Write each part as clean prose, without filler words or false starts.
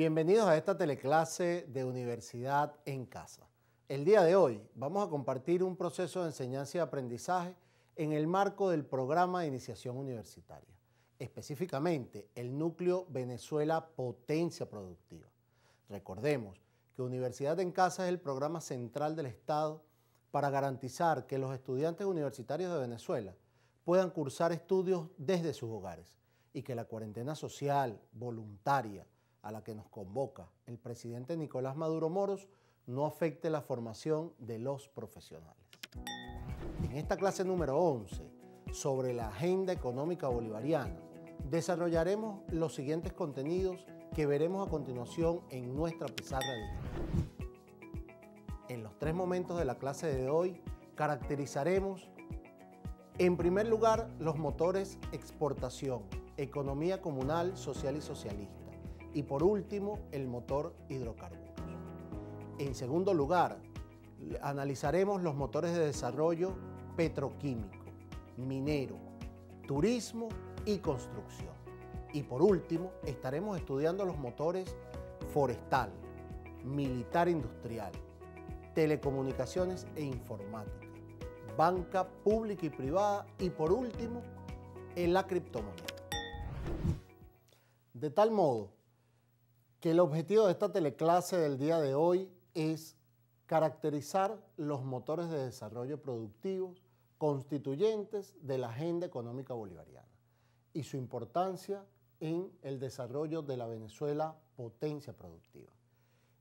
Bienvenidos a esta teleclase de Universidad en Casa. El día de hoy vamos a compartir un proceso de enseñanza y aprendizaje en el marco del programa de iniciación universitaria, específicamente el núcleo Venezuela Potencia Productiva. Recordemos que Universidad en Casa es el programa central del Estado para garantizar que los estudiantes universitarios de Venezuela puedan cursar estudios desde sus hogares y que la cuarentena social, voluntaria, a la que nos convoca el presidente Nicolás Maduro Moros no afecte la formación de los profesionales. En esta clase número 11, sobre la agenda económica bolivariana, desarrollaremos los siguientes contenidos que veremos a continuación en nuestra pizarra digital. En los 3 momentos de la clase de hoy, caracterizaremos, en primer lugar, los motores exportación, economía comunal, social y socialista. Y por último, el motor hidrocarburos. En segundo lugar, analizaremos los motores de desarrollo petroquímico, minero, turismo y construcción. Y por último, estaremos estudiando los motores forestal, militar industrial, telecomunicaciones e informática, banca pública y privada y por último, en la criptomoneda. De tal modo que el objetivo de esta teleclase del día de hoy es caracterizar los motores de desarrollo productivos constituyentes de la agenda económica bolivariana y su importancia en el desarrollo de la Venezuela potencia productiva.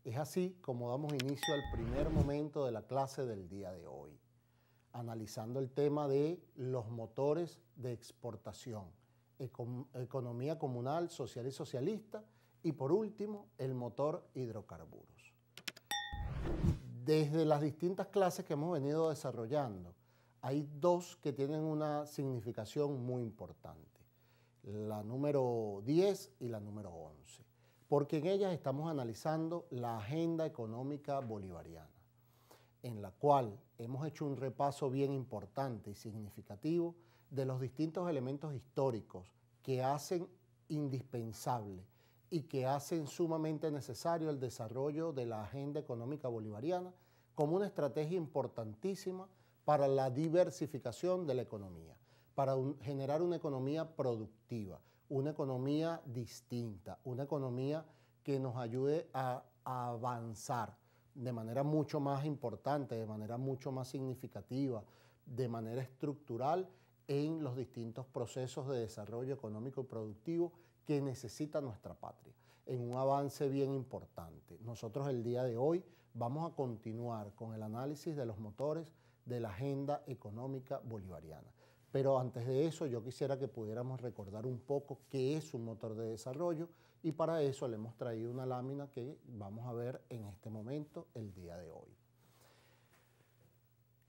Es así como damos inicio al primer momento de la clase del día de hoy, analizando el tema de los motores de exportación, economía comunal, social y socialista, y por último, el motor hidrocarburos. Desde las distintas clases que hemos venido desarrollando, hay 2 que tienen una significación muy importante, la número 10 y la número 11, porque en ellas estamos analizando la agenda económica bolivariana, en la cual hemos hecho un repaso bien importante y significativo de los distintos elementos históricos que hacen indispensable y que hacen sumamente necesario el desarrollo de la agenda económica bolivariana como una estrategia importantísima para la diversificación de la economía, para generar una economía productiva, una economía distinta, una economía que nos ayude a avanzar de manera mucho más importante, de manera mucho más significativa, de manera estructural en los distintos procesos de desarrollo económico y productivo que necesita nuestra patria, en un avance bien importante. Nosotros el día de hoy vamos a continuar con el análisis de los motores de la agenda económica bolivariana. Pero antes de eso yo quisiera que pudiéramos recordar un poco qué es un motor de desarrollo y para eso le hemos traído una lámina que vamos a ver en este momento el día de hoy.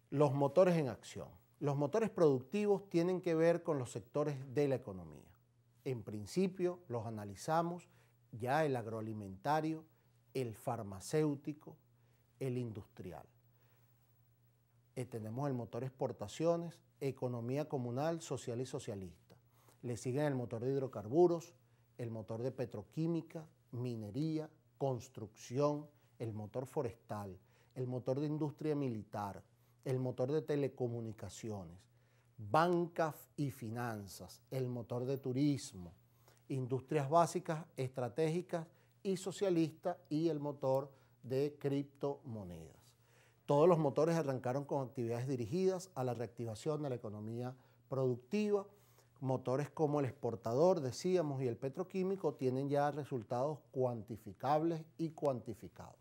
Los motores en acción. Los motores productivos tienen que ver con los sectores de la economía. En principio los analizamos ya el agroalimentario, el farmacéutico, el industrial. Tenemos el motor exportaciones, economía comunal, social y socialista. Le siguen el motor de hidrocarburos, el motor de petroquímica, minería, construcción, el motor forestal, el motor de industria militar, el motor de telecomunicaciones, banca y finanzas, el motor de turismo, industrias básicas, estratégicas y socialistas y el motor de criptomonedas. Todos los motores arrancaron con actividades dirigidas a la reactivación de la economía productiva. Motores como el exportador, decíamos, y el petroquímico tienen ya resultados cuantificables y cuantificados.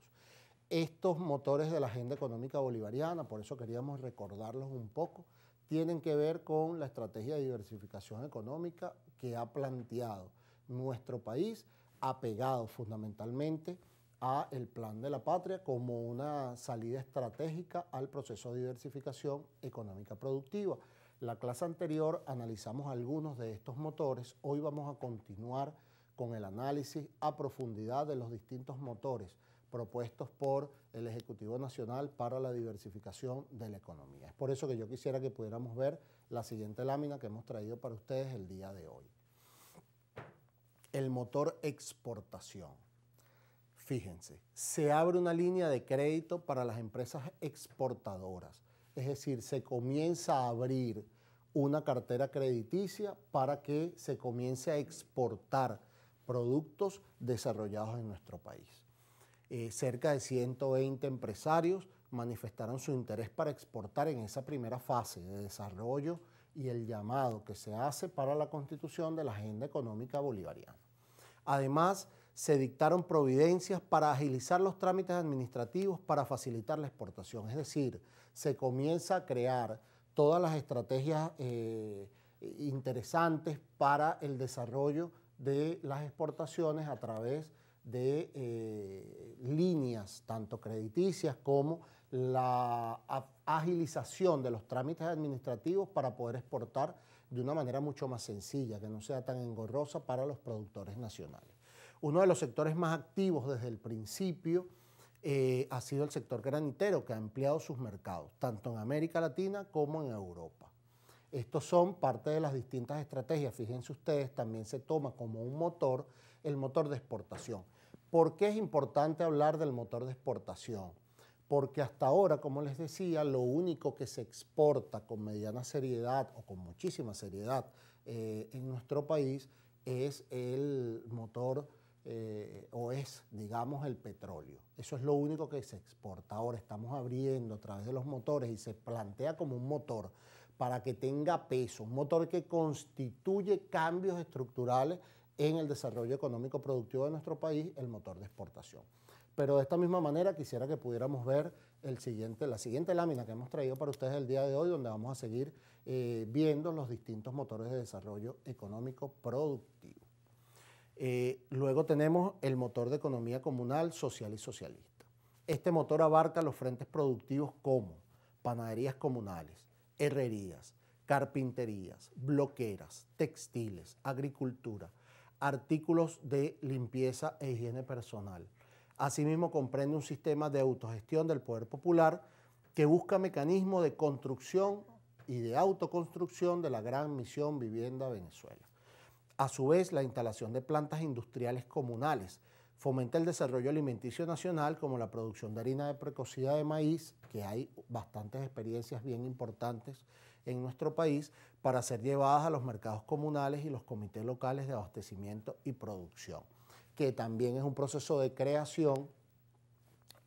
Estos motores de la agenda económica bolivariana, por eso queríamos recordarlos un poco, tienen que ver con la estrategia de diversificación económica que ha planteado nuestro país, apegado fundamentalmente a el Plan de la Patria como una salida estratégica al proceso de diversificación económica productiva. La clase anterior analizamos algunos de estos motores, hoy vamos a continuar con el análisis a profundidad de los distintos motores propuestos por el Ejecutivo Nacional para la diversificación de la economía. Es por eso que yo quisiera que pudiéramos ver la siguiente lámina que hemos traído para ustedes el día de hoy. El motor exportación. fíjense, se abre una línea de crédito para las empresas exportadoras. Es decir, se comienza a abrir una cartera crediticia para que se comience a exportar productos desarrollados en nuestro país. Cerca de 120 empresarios manifestaron su interés para exportar en esa primera fase de desarrollo y el llamado que se hace para la constitución de la Agenda Económica Bolivariana. Además, se dictaron providencias para agilizar los trámites administrativos para facilitar la exportación. Es decir, se comienza a crear todas las estrategias interesantes para el desarrollo de las exportaciones a través de líneas tanto crediticias como la agilización de los trámites administrativos para poder exportar de una manera mucho más sencilla, que no sea tan engorrosa para los productores nacionales. Uno de los sectores más activos desde el principio ha sido el sector granitero, que ha ampliado sus mercados, tanto en América Latina como en Europa. Estos son parte de las distintas estrategias. Fíjense ustedes, también se toma como un motor el motor de exportación. ¿Por qué es importante hablar del motor de exportación? Porque hasta ahora, como les decía, lo único que se exporta con mediana seriedad o con muchísima seriedad en nuestro país es el motor o es, digamos, el petróleo. Eso es lo único que se exporta. Ahora estamos abriendo a través de los motores y se plantea como un motor para que tenga peso, un motor que constituye cambios estructurales en el desarrollo económico productivo de nuestro país, el motor de exportación. Pero de esta misma manera quisiera que pudiéramos ver la siguiente lámina que hemos traído para ustedes el día de hoy, donde vamos a seguir viendo los distintos motores de desarrollo económico productivo. Luego tenemos el motor de economía comunal, social y socialista. Este motor abarca los frentes productivos como panaderías comunales, herrerías, carpinterías, bloqueras, textiles, agricultura, artículos de limpieza e higiene personal. Asimismo, comprende un sistema de autogestión del poder popular que busca mecanismos de construcción y de autoconstrucción de la gran misión Vivienda Venezuela. A su vez, la instalación de plantas industriales comunales fomenta el desarrollo alimenticio nacional, como la producción de harina de precocida de maíz, que hay bastantes experiencias bien importantes en nuestro país, para ser llevadas a los mercados comunales y los comités locales de abastecimiento y producción, que también es un proceso de creación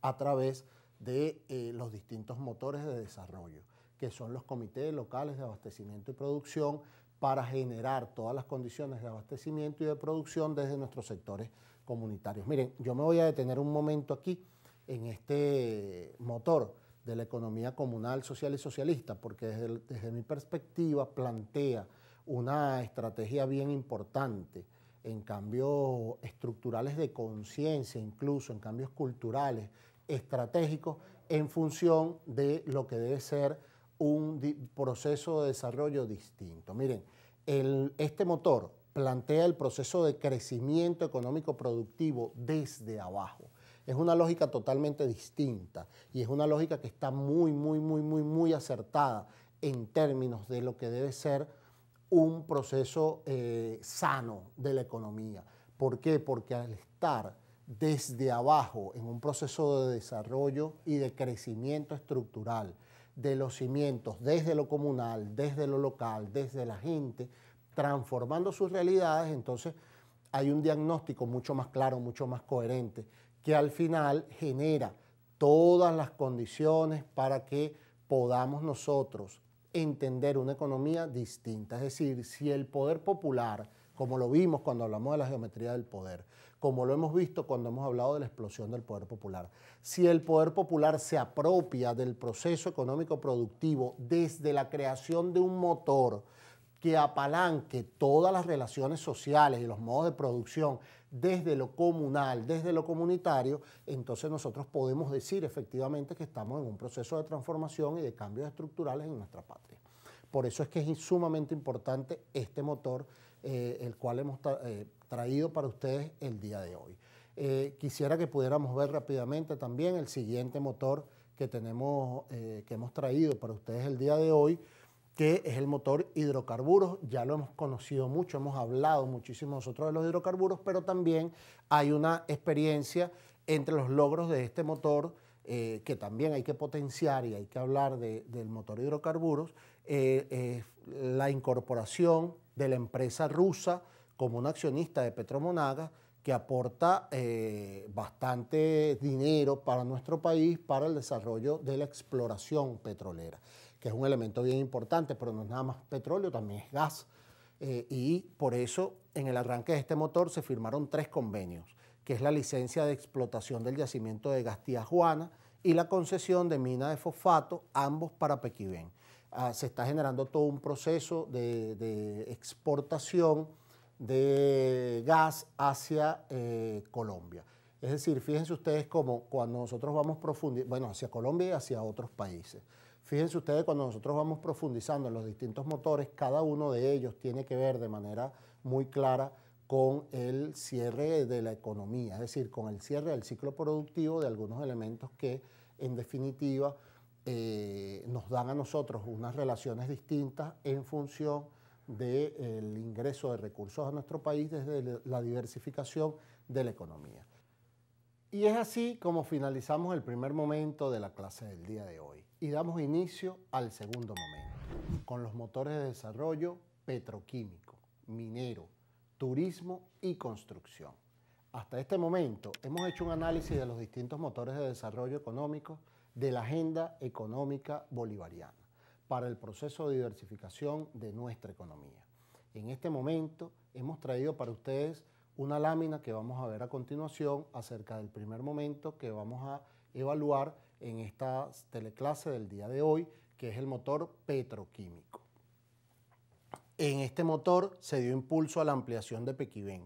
a través de los distintos motores de desarrollo, que son los comités locales de abastecimiento y producción, para generar todas las condiciones de abastecimiento y de producción desde nuestros sectores comunitarios. Miren, yo me voy a detener un momento aquí en este motor de la economía comunal, social y socialista, porque desde mi perspectiva plantea una estrategia bien importante en cambios estructurales de conciencia, incluso en cambios culturales, estratégicos, en función de lo que debe ser un proceso de desarrollo distinto. Miren, este motor plantea el proceso de crecimiento económico productivo desde abajo. Es una lógica totalmente distinta y es una lógica que está muy acertada en términos de lo que debe ser un proceso sano de la economía. ¿Por qué? Porque al estar desde abajo en un proceso de desarrollo y de crecimiento estructural de los cimientos, desde lo comunal, desde lo local, desde la gente, transformando sus realidades, entonces hay un diagnóstico mucho más claro, mucho más coherente, que al final genera todas las condiciones para que podamos nosotros entender una economía distinta. Es decir, si el poder popular, como lo vimos cuando hablamos de la geometría del poder, como lo hemos visto cuando hemos hablado de la explosión del poder popular, si el poder popular se apropia del proceso económico productivo desde la creación de un motor que apalanque todas las relaciones sociales y los modos de producción desde lo comunal, desde lo comunitario, entonces nosotros podemos decir efectivamente que estamos en un proceso de transformación y de cambios estructurales en nuestra patria. Por eso es que es sumamente importante este motor, el cual hemos traído para ustedes el día de hoy. Quisiera que pudiéramos ver rápidamente también el siguiente motor que hemos traído para ustedes el día de hoy, que es el motor hidrocarburos. Ya lo hemos conocido mucho, hemos hablado muchísimo nosotros de los hidrocarburos, pero también hay una experiencia Entre los logros de este motor, que también hay que potenciar y hay que hablar del motor hidrocarburos, la incorporación de la empresa rusa como un accionista de Petromonagas, que aporta bastante dinero para nuestro país para el desarrollo de la exploración petrolera, que es un elemento bien importante, pero no es nada más petróleo, también es gas. Y por eso en el arranque de este motor se firmaron 3 convenios, que es la licencia de explotación del yacimiento de gas Tía Juana y la concesión de mina de fosfato, ambos para Pequibén. Se está generando todo un proceso de exportación de gas hacia Colombia. Es decir, fíjense ustedes como cuando nosotros vamos profundizando, bueno, hacia Colombia y hacia otros países. Fíjense ustedes cuando nosotros vamos profundizando en los distintos motores, cada uno de ellos tiene que ver de manera muy clara con el cierre de la economía, es decir, con el cierre del ciclo productivo de algunos elementos que en definitiva nos dan a nosotros unas relaciones distintas en función del ingreso de recursos a nuestro país desde la diversificación de la economía. Y es así como finalizamos el primer momento de la clase del día de hoy y damos inicio al segundo momento, con los motores de desarrollo petroquímico, minero, turismo y construcción. Hasta este momento hemos hecho un análisis de los distintos motores de desarrollo económico de la agenda económica bolivariana para el proceso de diversificación de nuestra economía. En este momento hemos traído para ustedes una lámina que vamos a ver a continuación acerca del primer momento que vamos a evaluar en esta teleclase del día de hoy, que es el motor petroquímico. En este motor se dio impulso a la ampliación de Pequibén.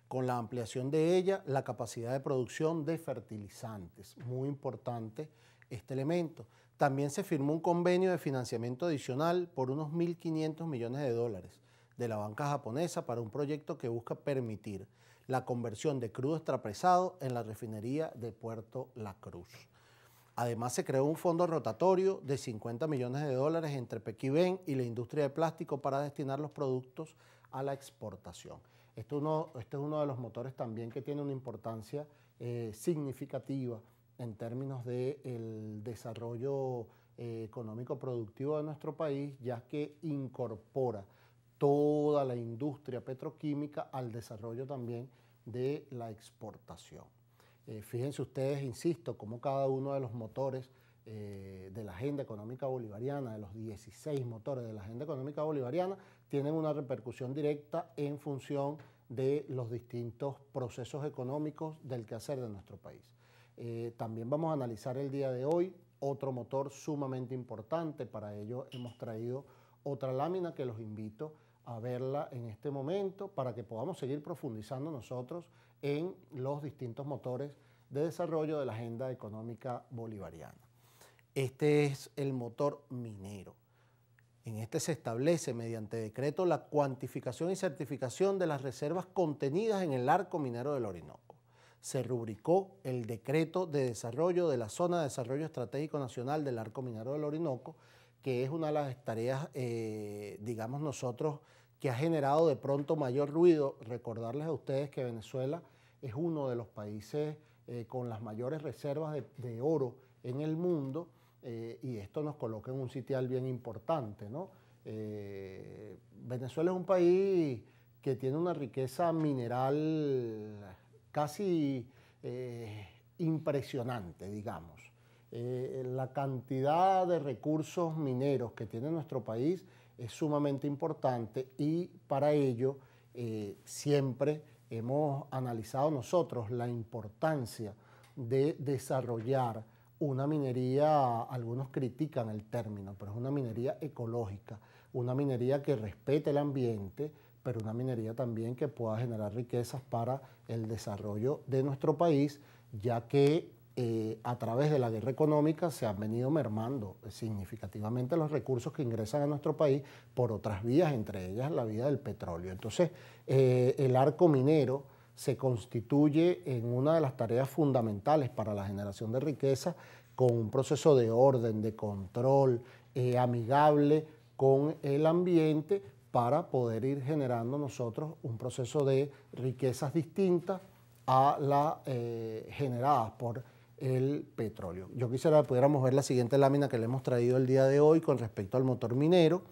Con la ampliación de ella, la capacidad de producción de fertilizantes, muy importante este elemento. También se firmó un convenio de financiamiento adicional por unos 1.500 millones de dólares de la banca japonesa para un proyecto que busca permitir la conversión de crudo extrapresado en la refinería de Puerto La Cruz. Además, se creó un fondo rotatorio de 50 millones de dólares entre Pequibén y la industria de plástico para destinar los productos a la exportación. Este es uno de los motores también que tiene una importancia significativa en términos del desarrollo económico productivo de nuestro país, ya que incorpora toda la industria petroquímica al desarrollo también de la exportación. Fíjense ustedes, insisto, cómo cada uno de los motores de la agenda económica bolivariana, de los 16 motores de la agenda económica bolivariana, tienen una repercusión directa en función de los distintos procesos económicos del quehacer de nuestro país. También vamos a analizar el día de hoy otro motor sumamente importante. Para ello hemos traído otra lámina que los invito a verla en este momento para que podamos seguir profundizando nosotros en los distintos motores de desarrollo de la agenda económica bolivariana. Este es el motor minero. En este se establece mediante decreto la cuantificación y certificación de las reservas contenidas en el arco minero del Orinoco. Se rubricó el decreto de desarrollo de la Zona de Desarrollo Estratégico Nacional del Arco Minero del Orinoco, que es una de las tareas, digamos nosotros, que ha generado de pronto mayor ruido. Recordarles a ustedes que Venezuela es uno de los países con las mayores reservas de oro en el mundo, y esto nos coloca en un sitial bien importante, ¿no? Venezuela es un país que tiene una riqueza mineral casi impresionante, digamos. La cantidad de recursos mineros que tiene nuestro país es sumamente importante y para ello siempre hemos analizado nosotros la importancia de desarrollar una minería, algunos critican el término, pero es una minería ecológica, una minería que respete el ambiente, pero una minería también que pueda generar riquezas para el desarrollo de nuestro país, ya que a través de la guerra económica se han venido mermando significativamente los recursos que ingresan a nuestro país por otras vías, entre ellas la vía del petróleo. Entonces, el arco minero se constituye en una de las tareas fundamentales para la generación de riqueza, con un proceso de orden, de control, amigable con el ambiente, para poder ir generando nosotros un proceso de riquezas distintas generadas por el petróleo. Yo quisiera que pudiéramos ver la siguiente lámina que le hemos traído el día de hoy con respecto al motor minero,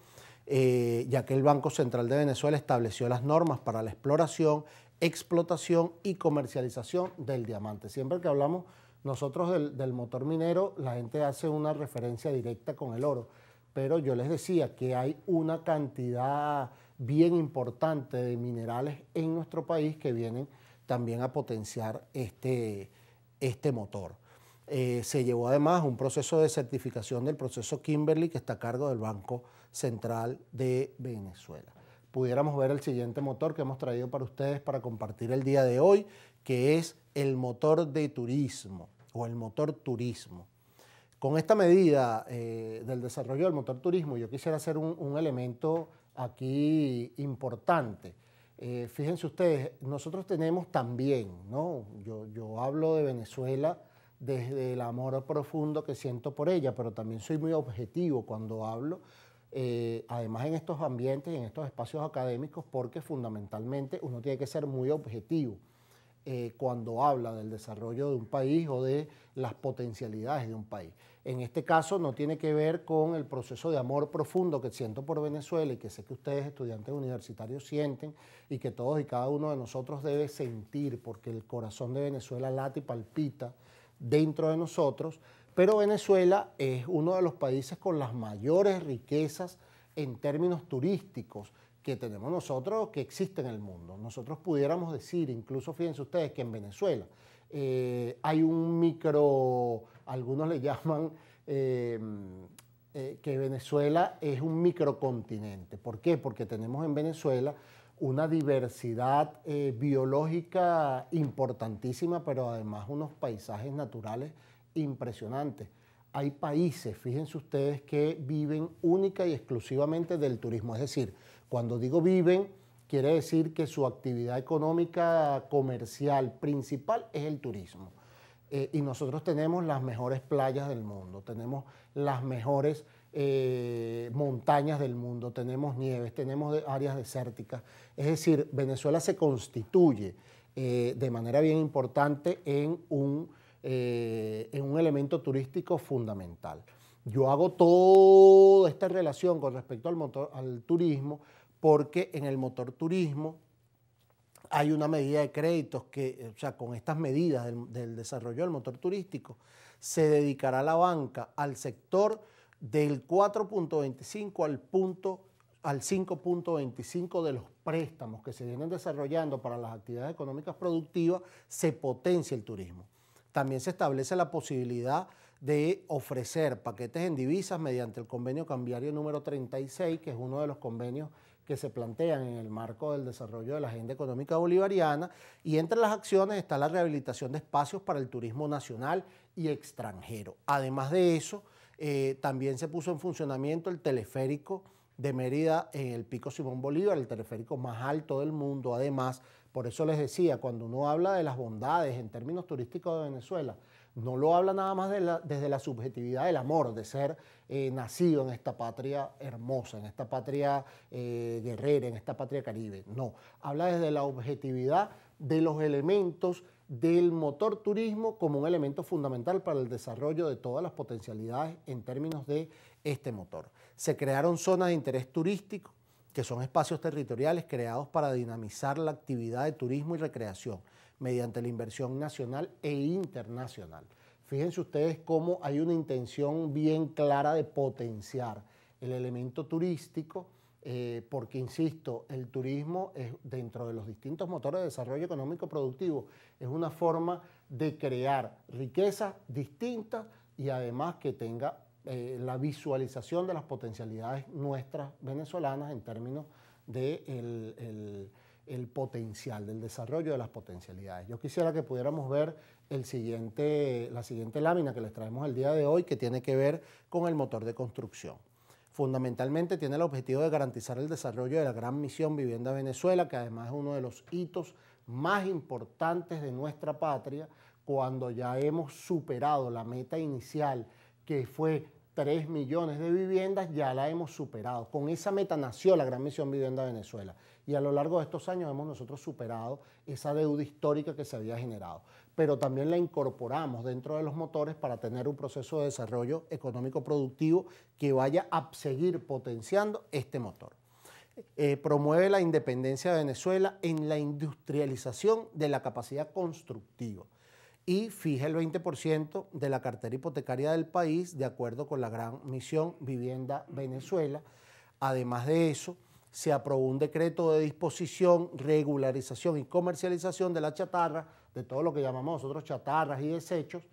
ya que el Banco Central de Venezuela estableció las normas para la exploración, explotación y comercialización del diamante. Siempre que hablamos nosotros del motor minero, la gente hace una referencia directa con el oro, pero yo les decía que hay una cantidad bien importante de minerales en nuestro país que vienen también a potenciar este motor. Se llevó además un proceso de certificación del proceso Kimberley que está a cargo del Banco Central de Venezuela. Pudiéramos ver el siguiente motor que hemos traído para ustedes para compartir el día de hoy, que es el motor de turismo o el motor turismo. Con esta medida del desarrollo del motor turismo, yo quisiera hacer un elemento aquí importante. Fíjense ustedes, nosotros tenemos también, ¿no? Yo hablo de Venezuela desde el amor profundo que siento por ella, pero también soy muy objetivo cuando hablo, además en estos ambientes y en estos espacios académicos, porque fundamentalmente uno tiene que ser muy objetivo cuando habla del desarrollo de un país o de las potencialidades de un país. En este caso no tiene que ver con el proceso de amor profundo que siento por Venezuela y que sé que ustedes estudiantes universitarios sienten y que todos y cada uno de nosotros debe sentir porque el corazón de Venezuela late y palpita dentro de nosotros, pero Venezuela es uno de los países con las mayores riquezas en términos turísticos que tenemos nosotros, que existe en el mundo. Nosotros pudiéramos decir, incluso fíjense ustedes, que en Venezuela hay un micro, algunos le llaman que Venezuela es un microcontinente. ¿Por qué? Porque tenemos en Venezuela una diversidad biológica importantísima, pero además unos paisajes naturales impresionantes. Hay países, fíjense ustedes, que viven única y exclusivamente del turismo. Es decir, cuando digo viven, quiere decir que su actividad económica comercial principal es el turismo. Y nosotros tenemos las mejores playas del mundo, tenemos las mejores montañas del mundo, tenemos nieves, tenemos áreas desérticas. Es decir, Venezuela se constituye de manera bien importante en un elemento turístico fundamental. Yo hago toda esta relación con respecto al turismo porque en el motor turismo hay una medida de créditos que, o sea, con estas medidas del desarrollo del motor turístico, se dedicará la banca al sector del 4.25 al 5.25 de los préstamos que se vienen desarrollando para las actividades económicas productivas, se potencia el turismo. También se establece la posibilidad de ofrecer paquetes en divisas mediante el convenio cambiario número 36, que es uno de los convenios que se plantean en el marco del desarrollo de la agenda económica bolivariana, y entre las acciones está la rehabilitación de espacios para el turismo nacional y extranjero. Además de eso, también se puso en funcionamiento el teleférico de Mérida en el Pico Simón Bolívar, el teleférico más alto del mundo. Además, por eso les decía, cuando uno habla de las bondades en términos turísticos de Venezuela, no lo habla nada más desde la subjetividad del amor, de ser nacido en esta patria hermosa, en esta patria guerrera, en esta patria caribe. No, habla desde la objetividad de los elementos del motor turismo como un elemento fundamental para el desarrollo de todas las potencialidades en términos de este motor. Se crearon zonas de interés turístico, que son espacios territoriales creados para dinamizar la actividad de turismo y recreación mediante la inversión nacional e internacional. Fíjense ustedes cómo hay una intención bien clara de potenciar el elemento turístico, porque, insisto, el turismo es, dentro de los distintos motores de desarrollo económico productivo, es una forma de crear riquezas distintas y además que tenga la visualización de las potencialidades nuestras venezolanas en términos de el potencial, del desarrollo de las potencialidades. Yo quisiera que pudiéramos ver la siguiente lámina que les traemos el día de hoy, que tiene que ver con el motor de construcción. Fundamentalmente tiene el objetivo de garantizar el desarrollo de la gran misión Vivienda Venezuela, que además es uno de los hitos más importantes de nuestra patria, cuando ya hemos superado la meta inicial, que fue 3 millones de viviendas, ya la hemos superado. Con esa meta nació la Gran Misión Vivienda Venezuela y a lo largo de estos años hemos nosotros superado esa deuda histórica que se había generado, pero también la incorporamos dentro de los motores para tener un proceso de desarrollo económico productivo que vaya a seguir potenciando este motor. Promueve la independencia de Venezuela en la industrialización de la capacidad constructiva y fija el 20% de la cartera hipotecaria del país de acuerdo con la Gran Misión Vivienda Venezuela. Además de eso, se aprobó un decreto de disposición, regularización y comercialización de la chatarra, de todo lo que llamamos nosotros chatarras y desechos,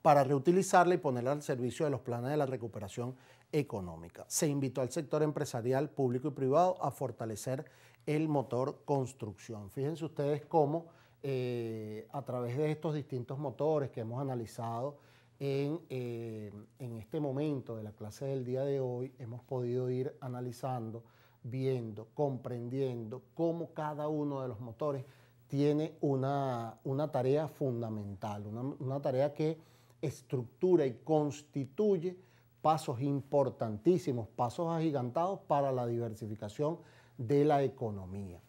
para reutilizarla y ponerla al servicio de los planes de la recuperación económica. Se invitó al sector empresarial, público y privado a fortalecer el motor construcción. Fíjense ustedes cómo a través de estos distintos motores que hemos analizado en este momento de la clase del día de hoy, hemos podido ir analizando, viendo, comprendiendo cómo cada uno de los motores tiene una tarea fundamental, una tarea que estructura y constituye pasos importantísimos, pasos agigantados para la diversificación de la economía.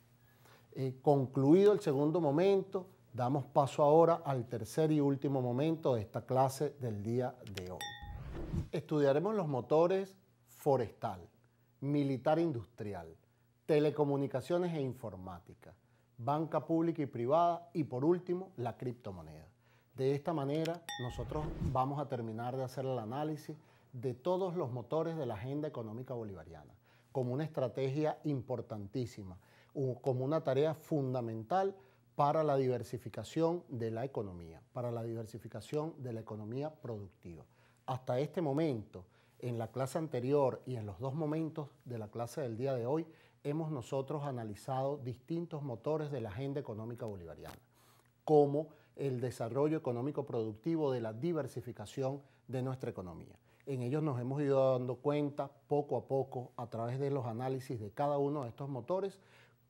Concluido el segundo momento, damos paso ahora al tercer y último momento de esta clase del día de hoy. Estudiaremos los motores forestal, militar industrial, telecomunicaciones e informática, banca pública y privada y por último la criptomoneda. De esta manera nosotros vamos a terminar de hacer el análisis de todos los motores de la agenda económica bolivariana como una estrategia importantísima, como una tarea fundamental para la diversificación de la economía, para la diversificación de la economía productiva. Hasta este momento, en la clase anterior y en los dos momentos de la clase del día de hoy, hemos nosotros analizado distintos motores de la agenda económica bolivariana, como el desarrollo económico productivo de la diversificación de nuestra economía. En ellos nos hemos ido dando cuenta poco a poco a través de los análisis de cada uno de estos motores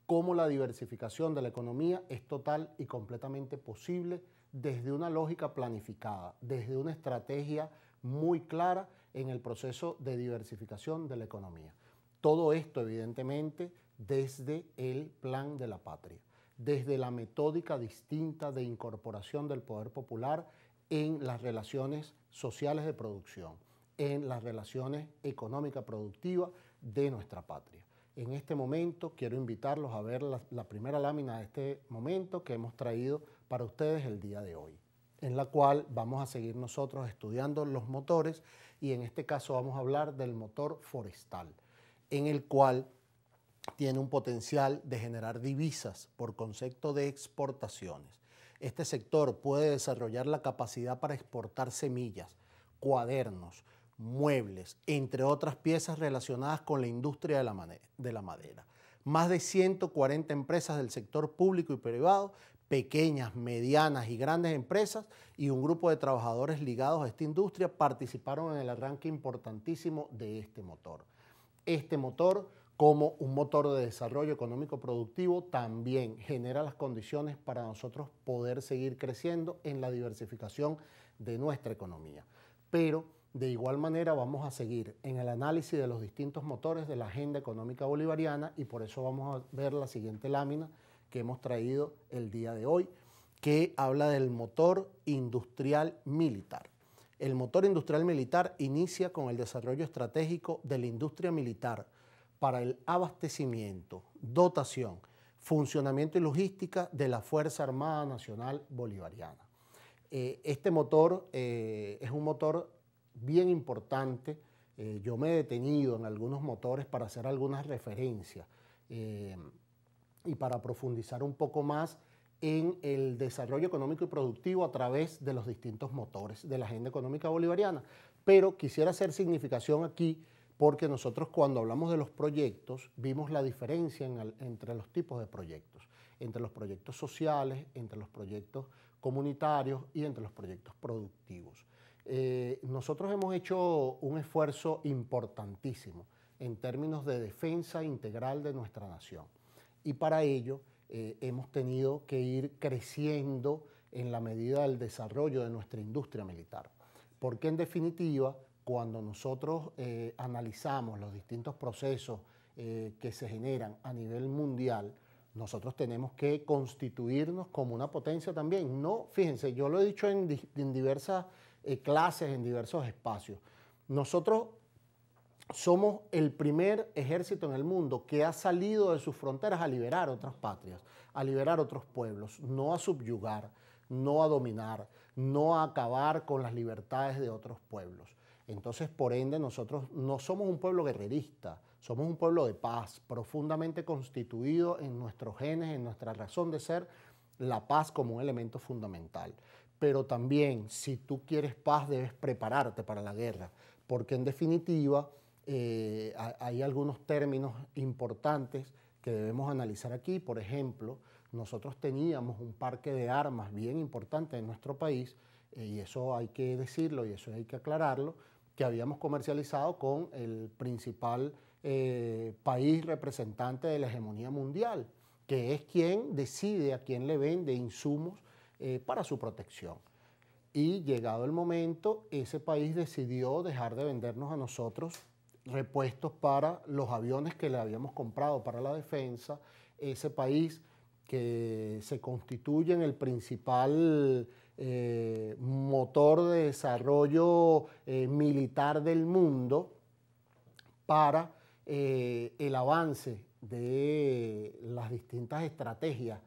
cómo la diversificación de la economía es total y completamente posible desde una lógica planificada, desde una estrategia muy clara en el proceso de diversificación de la economía. Todo esto, evidentemente, desde el plan de la patria, desde la metódica distinta de incorporación del poder popular en las relaciones sociales de producción, en las relaciones económicas productivas de nuestra patria. En este momento quiero invitarlos a ver la primera lámina de este momento que hemos traído para ustedes el día de hoy, en la cual vamos a seguir nosotros estudiando los motores y en este caso vamos a hablar del motor forestal, en el cual tiene un potencial de generar divisas por concepto de exportaciones. Este sector puede desarrollar la capacidad para exportar semillas, cuadernos, muebles, entre otras piezas relacionadas con la industria de la madera. Más de 140 empresas del sector público y privado, pequeñas, medianas y grandes empresas y un grupo de trabajadores ligados a esta industria participaron en el arranque importantísimo de este motor. Este motor, como un motor de desarrollo económico productivo, también genera las condiciones para nosotros poder seguir creciendo en la diversificación de nuestra economía. Pero de igual manera vamos a seguir en el análisis de los distintos motores de la agenda económica bolivariana y por eso vamos a ver la siguiente lámina que hemos traído el día de hoy, que habla del motor industrial militar. El motor industrial militar inicia con el desarrollo estratégico de la industria militar para el abastecimiento, dotación, funcionamiento y logística de la Fuerza Armada Nacional Bolivariana. Este motor es un motor bien importante. Yo me he detenido en algunos motores para hacer algunas referencias y para profundizar un poco más en el desarrollo económico y productivo a través de los distintos motores de la agenda económica bolivariana. Pero quisiera hacer significación aquí porque nosotros cuando hablamos de los proyectos vimos la diferencia entre los tipos de proyectos, entre los proyectos sociales, entre los proyectos comunitarios y entre los proyectos productivos. Nosotros hemos hecho un esfuerzo importantísimo en términos de defensa integral de nuestra nación y para ello hemos tenido que ir creciendo en la medida del desarrollo de nuestra industria militar. porque en definitiva, cuando nosotros analizamos los distintos procesos que se generan a nivel mundial, nosotros tenemos que constituirnos como una potencia también. No, fíjense, yo lo he dicho en diversas clases, en diversos espacios. Nosotros somos el primer ejército en el mundo que ha salido de sus fronteras a liberar otras patrias, a liberar otros pueblos, no a subyugar, no a dominar, no a acabar con las libertades de otros pueblos. Entonces, por ende, nosotros no somos un pueblo guerrerista, somos un pueblo de paz, profundamente constituido en nuestros genes, en nuestra razón de ser, la paz como un elemento fundamental. Pero también, si tú quieres paz, debes prepararte para la guerra, porque en definitiva hay algunos términos importantes que debemos analizar aquí. Por ejemplo, nosotros teníamos un parque de armas bien importante en nuestro país, y eso hay que decirlo y eso hay que aclararlo, que habíamos comercializado con el principal país representante de la hegemonía mundial, que es quien decide a quién le vende insumos para su protección. Y llegado el momento, ese país decidió dejar de vendernos a nosotros repuestos para los aviones que le habíamos comprado para la defensa. Ese país que se constituye en el principal motor de desarrollo militar del mundo para el avance de las distintas estrategias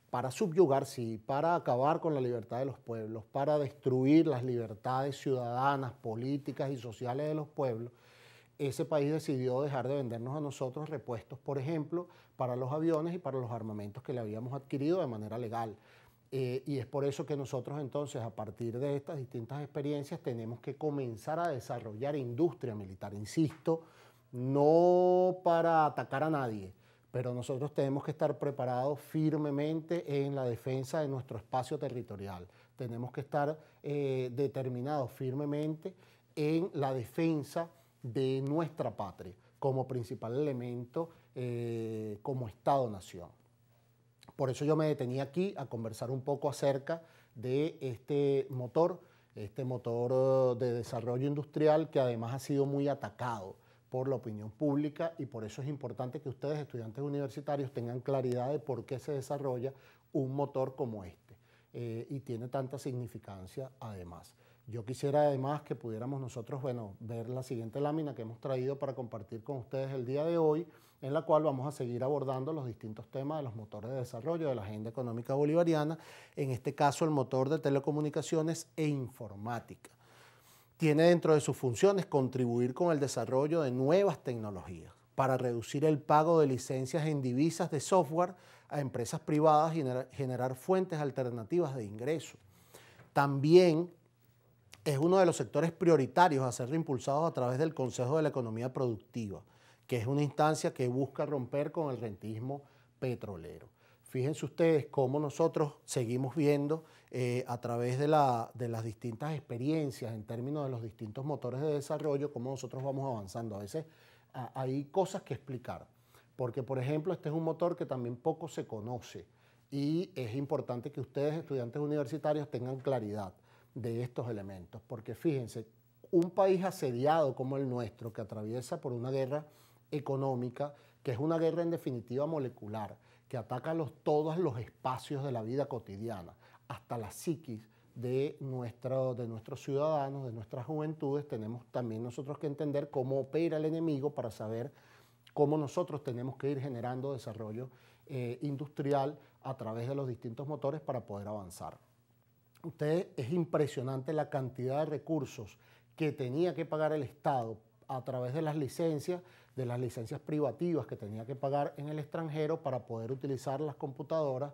para subyugar, sí, para acabar con la libertad de los pueblos, para destruir las libertades ciudadanas, políticas y sociales de los pueblos. Ese país decidió dejar de vendernos a nosotros repuestos, por ejemplo, para los aviones y para los armamentos que le habíamos adquirido de manera legal. Y es por eso que nosotros entonces, a partir de estas distintas experiencias, tenemos que comenzar a desarrollar industria militar. Insisto, no para atacar a nadie, pero nosotros tenemos que estar preparados firmemente en la defensa de nuestro espacio territorial. Tenemos que estar determinados firmemente en la defensa de nuestra patria como principal elemento como Estado-nación. Por eso yo me detenía aquí a conversar un poco acerca de este motor de desarrollo industrial que además ha sido muy atacado por la opinión pública, y por eso es importante que ustedes, estudiantes universitarios, tengan claridad de por qué se desarrolla un motor como este y tiene tanta significancia además. Yo quisiera además que pudiéramos nosotros, ver la siguiente lámina que hemos traído para compartir con ustedes el día de hoy, en la cual vamos a seguir abordando los distintos temas de los motores de desarrollo de la agenda económica bolivariana, en este caso el motor de telecomunicaciones e informática. Tiene dentro de sus funciones contribuir con el desarrollo de nuevas tecnologías para reducir el pago de licencias en divisas de software a empresas privadas y generar fuentes alternativas de ingreso. También es uno de los sectores prioritarios a ser reimpulsados a través del Consejo de la Economía Productiva, que es una instancia que busca romper con el rentismo petrolero. Fíjense ustedes cómo nosotros seguimos viendo a través de las distintas experiencias en términos de los distintos motores de desarrollo, cómo nosotros vamos avanzando. A veces hay cosas que explicar, porque por ejemplo este es un motor que también poco se conoce y es importante que ustedes, estudiantes universitarios, tengan claridad de estos elementos, porque fíjense, un país asediado como el nuestro, que atraviesa por una guerra económica, que es una guerra en definitiva molecular, que ataca todos los espacios de la vida cotidiana, hasta la psiquis de nuestros ciudadanos, de nuestras juventudes. Tenemos también nosotros que entender cómo opera el enemigo para saber cómo nosotros tenemos que ir generando desarrollo industrial a través de los distintos motores para poder avanzar. Es impresionante la cantidad de recursos que tenía que pagar el Estado a través de las licencias privativas que tenía que pagar en el extranjero para poder utilizar las computadoras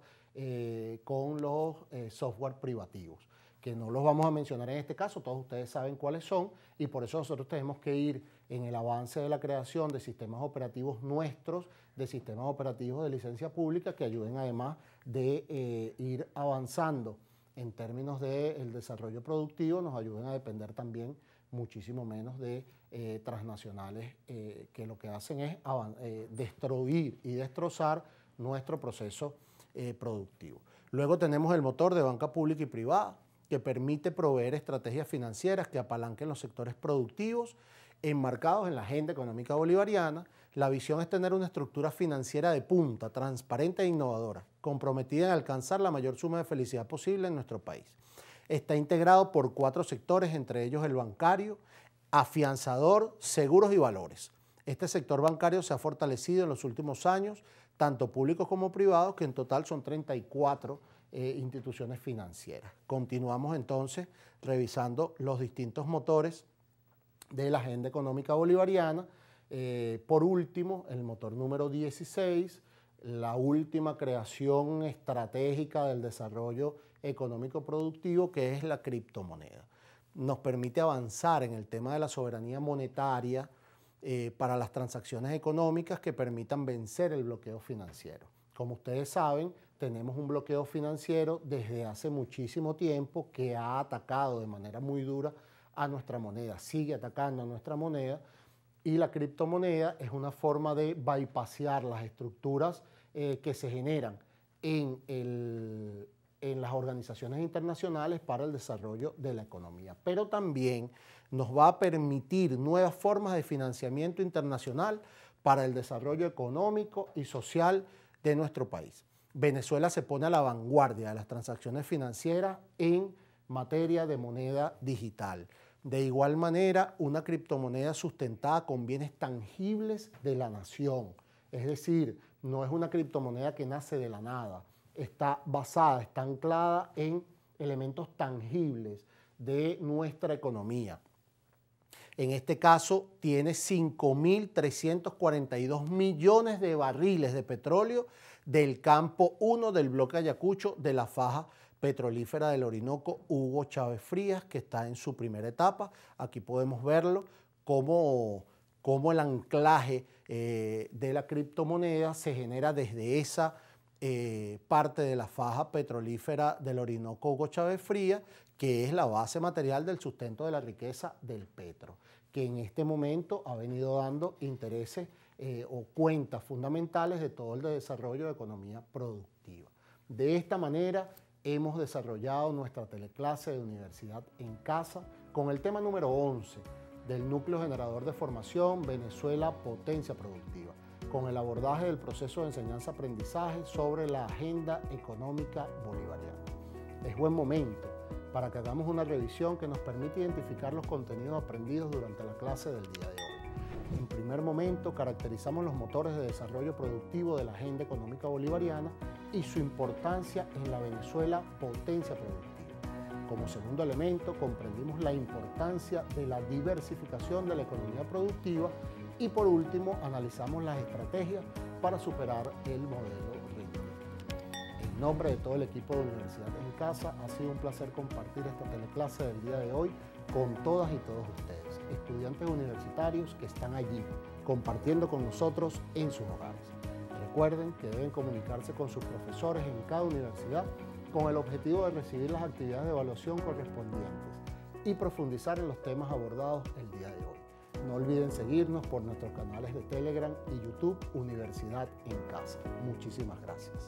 con los software privativos, que no los vamos a mencionar en este caso, todos ustedes saben cuáles son, y por eso nosotros tenemos que ir en el avance de la creación de sistemas operativos nuestros, de sistemas operativos de licencia pública, que ayuden además de ir avanzando en términos del desarrollo productivo, nos ayuden a depender también muchísimo menos de transnacionales que lo que hacen es destruir y destrozar nuestro proceso productivo. Luego tenemos el motor de banca pública y privada, que permite proveer estrategias financieras que apalanquen los sectores productivos enmarcados en la agenda económica bolivariana. La visión es tener una estructura financiera de punta, transparente e innovadora, comprometida en alcanzar la mayor suma de felicidad posible en nuestro país. Está integrado por 4 sectores, entre ellos el bancario, afianzador, seguros y valores. Este sector bancario se ha fortalecido en los últimos años, tanto públicos como privados, que en total son 34 instituciones financieras. Continuamos entonces revisando los distintos motores de la agenda económica bolivariana. Por último, el motor número 16, la última creación estratégica del desarrollo económico productivo, que es la criptomoneda. Nos permite avanzar en el tema de la soberanía monetaria para las transacciones económicas que permitan vencer el bloqueo financiero. Como ustedes saben, tenemos un bloqueo financiero desde hace muchísimo tiempo que ha atacado de manera muy dura a nuestra moneda, sigue atacando a nuestra moneda, y la criptomoneda es una forma de bypassear las estructuras que se generan en las organizaciones internacionales para el desarrollo de la economía. Pero también nos va a permitir nuevas formas de financiamiento internacional para el desarrollo económico y social de nuestro país. Venezuela se pone a la vanguardia de las transacciones financieras en materia de moneda digital. De igual manera, una criptomoneda sustentada con bienes tangibles de la nación. Es decir, no es una criptomoneda que nace de la nada. Está basada, está anclada en elementos tangibles de nuestra economía. En este caso, tiene 5.342 millones de barriles de petróleo del campo 1 del bloque Ayacucho de la faja petrolífera del Orinoco Hugo Chávez Frías, que está en su primera etapa. Aquí podemos verlo como el anclaje de la criptomoneda se genera desde esa parte de la faja petrolífera del Orinoco Hugo Chávez Frías, que es la base material del sustento de la riqueza del petro, que en este momento ha venido dando intereses o cuentas fundamentales de todo el desarrollo de economía productiva. De esta manera hemos desarrollado nuestra teleclase de Universidad en Casa con el tema número 11 del núcleo generador de formación Venezuela Potencia Productiva, con el abordaje del proceso de enseñanza-aprendizaje sobre la agenda económica bolivariana. Es buen momento para que hagamos una revisión que nos permita identificar los contenidos aprendidos durante la clase del día de hoy. En primer momento, caracterizamos los motores de desarrollo productivo de la agenda económica bolivariana y su importancia en la Venezuela Potencia Productiva. Como segundo elemento, comprendimos la importancia de la diversificación de la economía productiva y por último, analizamos las estrategias para superar el modelo RINDI. En nombre de todo el equipo de Universidad en Casa, ha sido un placer compartir esta teleclase del día de hoy con todas y todos ustedes, estudiantes universitarios que están allí compartiendo con nosotros en sus hogares. Recuerden que deben comunicarse con sus profesores en cada universidad con el objetivo de recibir las actividades de evaluación correspondientes y profundizar en los temas abordados el día de hoy. No olviden seguirnos por nuestros canales de Telegram y YouTube Universidad en Casa. Muchísimas gracias.